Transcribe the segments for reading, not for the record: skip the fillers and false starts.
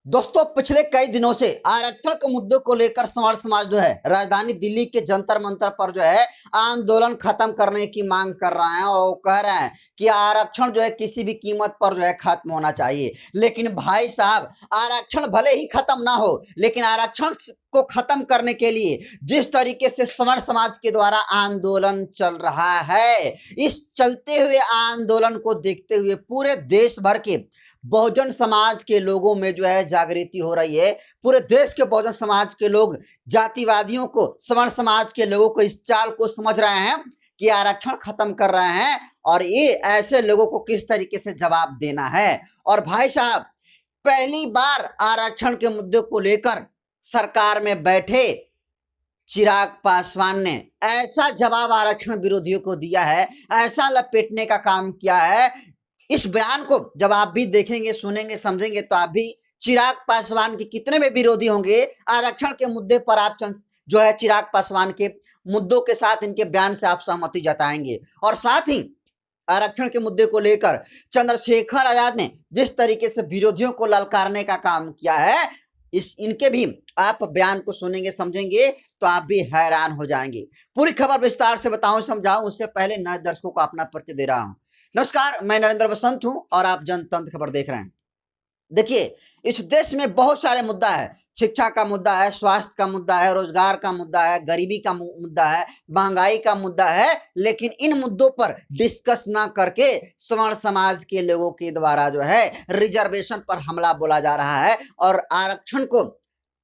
दोस्तों पिछले कई दिनों से आरक्षण के मुद्दे को लेकर समाज समाज जो है राजधानी दिल्ली के जंतर मंतर पर जो है आंदोलन खत्म करने की मांग कर रहे हैं और कह रहे हैं कि आरक्षण जो है किसी भी कीमत पर जो है खत्म होना चाहिए। लेकिन भाई साहब, आरक्षण भले ही खत्म ना हो, लेकिन आरक्षण को खत्म करने के लिए जिस तरीके से समाज समाज के द्वारा आंदोलन चल रहा है, इस चलते हुए आंदोलन को देखते हुए पूरे देश भर के बहुजन समाज के लोगों में जो है जागृति हो रही है। पूरे देश के बहुजन समाज के लोग जातिवादियों को, सवर्ण समाज के लोगों को इस चाल को समझ रहे हैं कि आरक्षण खत्म कर रहे हैं और ये ऐसे लोगों को किस तरीके से जवाब देना है। और भाई साहब, पहली बार आरक्षण के मुद्दे को लेकर सरकार में बैठे चिराग पासवान ने ऐसा जवाब आरक्षण विरोधियों को दिया है, ऐसा लपेटने का काम किया है। इस बयान को जब आप भी देखेंगे, सुनेंगे, समझेंगे तो आप भी चिराग पासवान के कितने में विरोधी होंगे आरक्षण के मुद्दे पर आप जो है चिराग पासवान के मुद्दों के साथ इनके बयान से आप सहमति जताएंगे। और साथ ही आरक्षण के मुद्दे को लेकर चंद्रशेखर आजाद ने जिस तरीके से विरोधियों को ललकारने का काम किया है, इनके भी आप बयान को सुनेंगे, समझेंगे तो आप भी हैरान हो जाएंगे। पूरी खबर विस्तार से बताऊं, समझाऊं, उससे पहले नए दर्शकों को अपना परिचय दे रहा हूं। नमस्कार, मैं नरेंद्र बसंत हूं और आप जनतंत्र खबर देख रहे हैं। देखिए, इस देश में बहुत सारे मुद्दा है। शिक्षा का मुद्दा है, स्वास्थ्य का मुद्दा है, रोजगार का मुद्दा है, गरीबी का मुद्दा है, महंगाई का मुद्दा है। लेकिन इन मुद्दों पर डिस्कस ना करके सवर्ण समाज के लोगों के द्वारा जो है रिजर्वेशन पर हमला बोला जा रहा है और आरक्षण को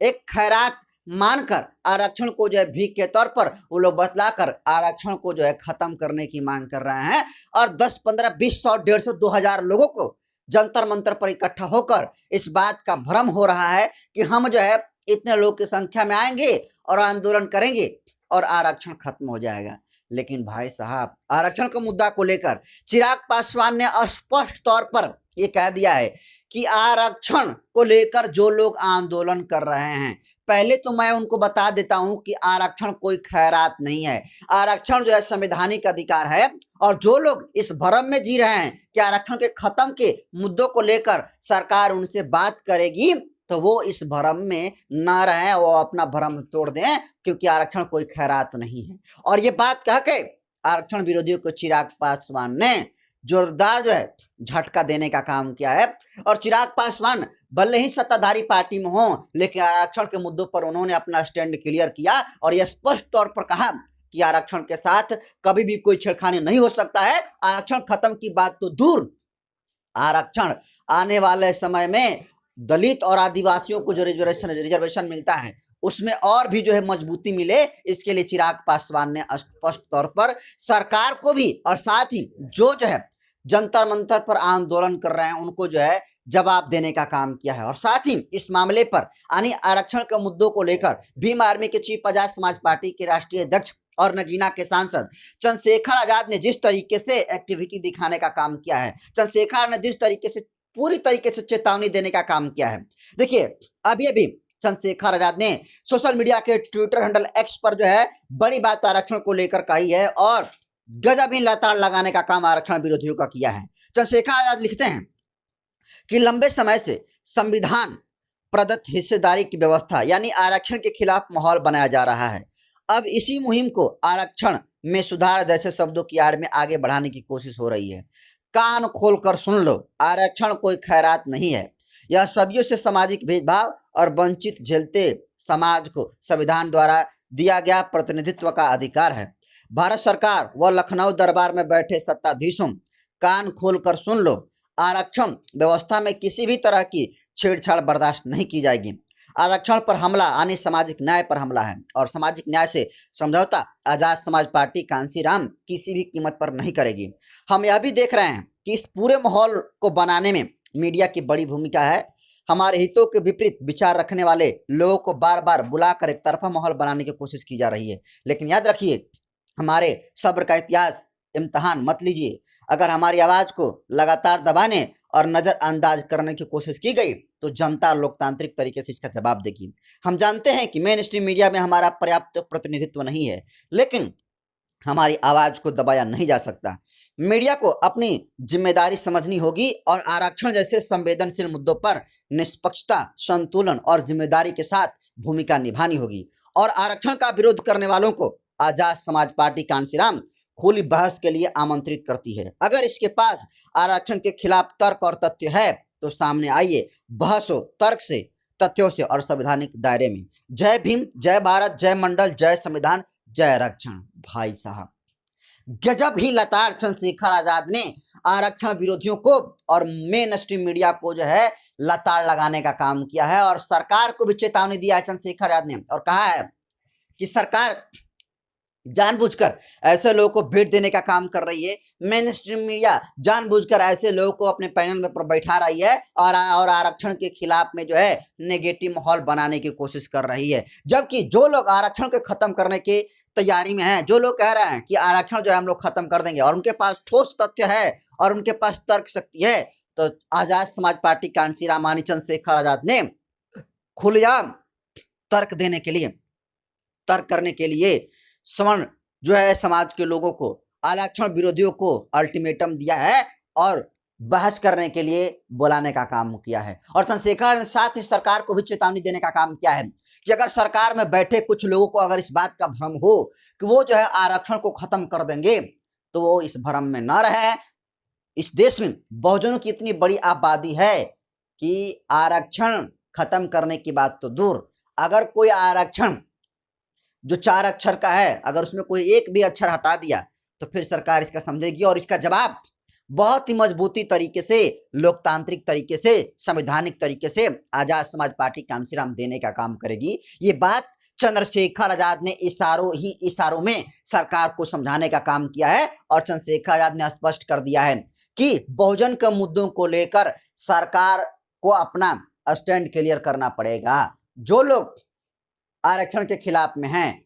एक खैरात मानकर आरक्षण को जो है भीख के तौर पर वो लोग बतलाकर आरक्षण को जो है खत्म करने की मांग कर रहे हैं। और 10, 15, 20, 100, 150, 2000 लोगों को जंतर मंतर पर इकट्ठा होकर इस बात का भ्रम हो रहा है कि हम जो है इतने लोग की संख्या में आएंगे और आंदोलन करेंगे और आरक्षण खत्म हो जाएगा। लेकिन भाई साहब, आरक्षण के मुद्दा को लेकर चिराग पासवान ने स्पष्ट तौर पर यह कह दिया है कि आरक्षण को लेकर जो लोग आंदोलन कर रहे हैं, पहले तो मैं उनको बता देता हूं कि आरक्षण कोई खैरात नहीं है। आरक्षण जो है संवैधानिक अधिकार है और जो लोग इस भ्रम में जी रहे हैं कि आरक्षण के खत्म के मुद्दों को लेकर सरकार उनसे बात करेगी, तो वो इस भ्रम में ना रहें, वो अपना भ्रम तोड़ दें, क्योंकि आरक्षण कोई खैरात नहीं है। और ये बात कह के आरक्षण विरोधियों को चिराग पासवान ने जोरदार जो है झटका देने का काम किया है। और चिराग पासवान भले ही सत्ताधारी पार्टी में हो, लेकिन आरक्षण के मुद्दों पर उन्होंने अपना स्टैंड क्लियर किया और यह स्पष्ट तौर पर कहा कि आरक्षण के साथ कभी भी कोई छेड़खानी नहीं हो सकता है। आरक्षण खत्म की बात तो दूर, आरक्षण आने वाले समय में दलित और आदिवासियों को जो रिजर्वेशन मिलता है उसमें और भी जो है मजबूती मिले, इसके लिए चिराग पासवान ने स्पष्ट तौर पर सरकार को भी और साथ ही जो है जंतर मंतर पर आंदोलन कर रहे हैं उनको जो है जवाब देने का काम किया है। और साथ ही इस मामले पर यानी आरक्षण के मुद्दों को लेकर भीम आर्मी के चीफ आजाद समाज पार्टी के राष्ट्रीय अध्यक्ष और नगीना के सांसद चंद्रशेखर आजाद ने जिस तरीके से एक्टिविटी दिखाने का काम किया है, चंद्रशेखर ने जिस तरीके से पूरी तरीके से चेतावनी देने का काम किया है। देखिए, अभी अभी चंद्रशेखर आजाद ने सोशल मीडिया के ट्विटर हैंडल एक्स पर जो है बड़ी बात आरक्षण को लेकर कही है और गजब ही लताड़ लगाने का काम आरक्षण विरोधियों का किया है। चंद्रशेखर आजाद लिखते हैं कि लंबे समय से संविधान प्रदत्त हिस्सेदारी की व्यवस्था यानी आरक्षण के खिलाफ माहौल बनाया जा रहा है। अब इसी मुहिम को आरक्षण में सुधार जैसे शब्दों की आड़ में आगे बढ़ाने की कोशिश हो रही है। कान खोलकर सुन लो, आरक्षण कोई खैरात नहीं है। यह सदियों से सामाजिक भेदभाव और वंचित झेलते समाज को संविधान द्वारा दिया गया प्रतिनिधित्व का अधिकार है। भारत सरकार व लखनऊ दरबार में बैठे सत्ताधीशों, कान खोलकर सुन लो, आरक्षण व्यवस्था में किसी भी तरह की छेड़छाड़ बर्दाश्त नहीं की जाएगी। आरक्षण पर हमला यानी सामाजिक न्याय पर हमला है और सामाजिक न्याय से समझौता आजाद समाज पार्टी कांसीराम किसी भी कीमत पर नहीं करेगी। हम यह भी देख रहे हैं कि इस पूरे माहौल को बनाने में मीडिया की बड़ी भूमिका है। हमारे हितों के विपरीत विचार रखने वाले लोगों को बार बार बुलाकर एक तरफा माहौल बनाने की कोशिश की जा रही है। लेकिन याद रखिए, हमारे सब्र का इतिहास इम्तहान मत लीजिए। अगर हमारी आवाज को लगातार दबाने और नजरअंदाज करने की कोशिश की गई तो जनता लोकतांत्रिक तरीके से इसका जवाब देगी। हम जानते हैं कि मेन स्ट्रीम मीडिया में हमारा पर्याप्त प्रतिनिधित्व नहीं है, लेकिन हमारी आवाज को दबाया नहीं जा सकता। मीडिया को अपनी जिम्मेदारी समझनी होगी और आरक्षण जैसे संवेदनशील मुद्दों पर निष्पक्षता, संतुलन और जिम्मेदारी के साथ भूमिका निभानी होगी। और आरक्षण का विरोध करने वालों को आजाद समाज पार्टी कांशीराम खुली बहस के लिए आमंत्रित करती है। अगर इसके पास आरक्षण के खिलाफ तर्क और तथ्य है तो सामने आइए, बहस हो तर्क से, तथ्यों से और संवैधानिक दायरे में। जय भीम, जय भारत, जय मंडल, जय संविधान, जय आरक्षण। भाई साहब, गजब ही लताड़ चंद्रशेखर आजाद ने आरक्षण विरोधियों को और मेन स्ट्रीम मीडिया को जो है लताड़ लगाने का काम किया है। और सरकार को भी चेतावनी दिया है चंद्रशेखर आजाद ने और कहा है कि सरकार जानबूझकर ऐसे लोगों को भेंट देने का काम कर रही है। मेन स्ट्रीम मीडिया जानबूझकर ऐसे लोगों को अपने पैनल में पर बैठा रही है और आरक्षण के खिलाफ में जो है नेगेटिव माहौल बनाने की कोशिश कर रही है। जबकि जो लोग आरक्षण को खत्म करने की तैयारी में हैं, जो लोग कह रहे हैं कि आरक्षण जो है हम लोग खत्म कर देंगे और उनके पास ठोस तथ्य है और उनके पास तर्क शक्ति है, तो आजाद समाज पार्टी कांशीराम चंद्रशेखर आजाद ने खुलेआम तर्क देने के लिए, तर्क करने के लिए सवर्ण जो है समाज के लोगों को, आरक्षण विरोधियों को अल्टीमेटम दिया है और बहस करने के लिए बुलाने का काम किया है। और चंद्रशेखर ने साथ ही सरकार को भी चेतावनी देने का काम किया है कि अगर सरकार में बैठे कुछ लोगों को अगर इस बात का भ्रम हो कि वो जो है आरक्षण को खत्म कर देंगे, तो वो इस भ्रम में न रहे। इस देश में बहुजनों की इतनी बड़ी आबादी है कि आरक्षण खत्म करने की बात तो दूर, अगर कोई आरक्षण जो 4 अक्षर का है, अगर उसमें कोई एक भी अक्षर हटा दिया तो फिर सरकार इसका समझेगी और इसका जवाब बहुत ही मजबूती तरीके से, लोकतांत्रिक तरीके से, संवैधानिक तरीके से आजाद समाज पार्टी कांशीराम देने का काम करेगी। ये बात चंद्रशेखर आजाद ने इशारों में सरकार को समझाने का काम किया है और चंद्रशेखर आजाद ने स्पष्ट कर दिया है कि बहुजन के मुद्दों को लेकर सरकार को अपना स्टैंड क्लियर करना पड़ेगा। जो लोग आरक्षण के खिलाफ में हैं,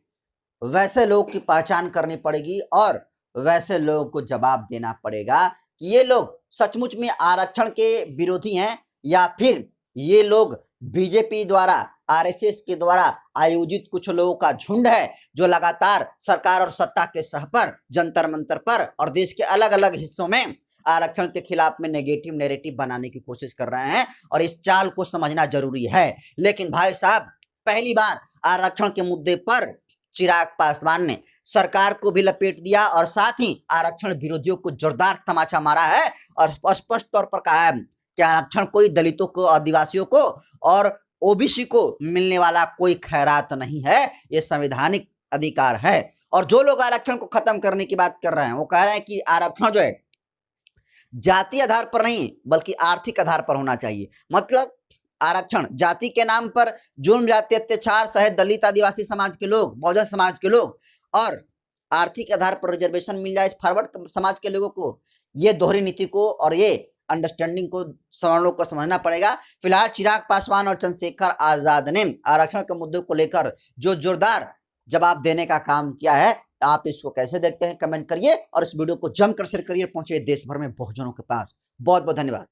वैसे लोग की पहचान करनी पड़ेगी और वैसे लोगों को जवाब देना पड़ेगा कि ये लोग सचमुच में आरक्षण के विरोधी हैं या फिर ये लोग बीजेपी द्वारा, आरएसएस के द्वारा आयोजित कुछ लोगों का झुंड है जो लगातार सरकार और सत्ता के सह पर, जंतर मंतर पर और देश के अलग अलग हिस्सों में आरक्षण के खिलाफ में नेगेटिव नैरेटिव बनाने की कोशिश कर रहे हैं और इस चाल को समझना जरूरी है। लेकिन भाई साहब, पहली बार आरक्षण के मुद्दे पर चिराग पासवान ने सरकार को भी लपेट दिया और साथ ही आरक्षण विरोधियों को जोरदार तमाचा मारा है और स्पष्ट तौर पर कहा है कि आरक्षण कोई दलितों को, आदिवासियों को और ओबीसी को मिलने वाला कोई खैरात नहीं है, ये संवैधानिक अधिकार है। और जो लोग आरक्षण को खत्म करने की बात कर रहे हैं वो कह रहे हैं कि आरक्षण जो है जाति आधार पर नहीं बल्कि आर्थिक आधार पर होना चाहिए। मतलब आरक्षण जाति के नाम पर जुर्म, जाति अत्याचार सहे दलित, आदिवासी समाज के लोग, बहुजन समाज के लोग, और आर्थिक आधार पर रिजर्वेशन मिल जाए फॉरवर्ड समाज के लोगों को। ये दोहरी नीति को और ये अंडरस्टैंडिंग को सवर्णों को समझना पड़ेगा। फिलहाल चिराग पासवान और चंद्रशेखर आजाद ने आरक्षण के मुद्दे को लेकर जो जोरदार जवाब देने का काम किया है, आप इसको कैसे देखते हैं कमेंट करिए और इस वीडियो को जमकर शेयर करिए, पहुंचे देश भर में बहुजनों के पास। बहुत बहुत धन्यवाद।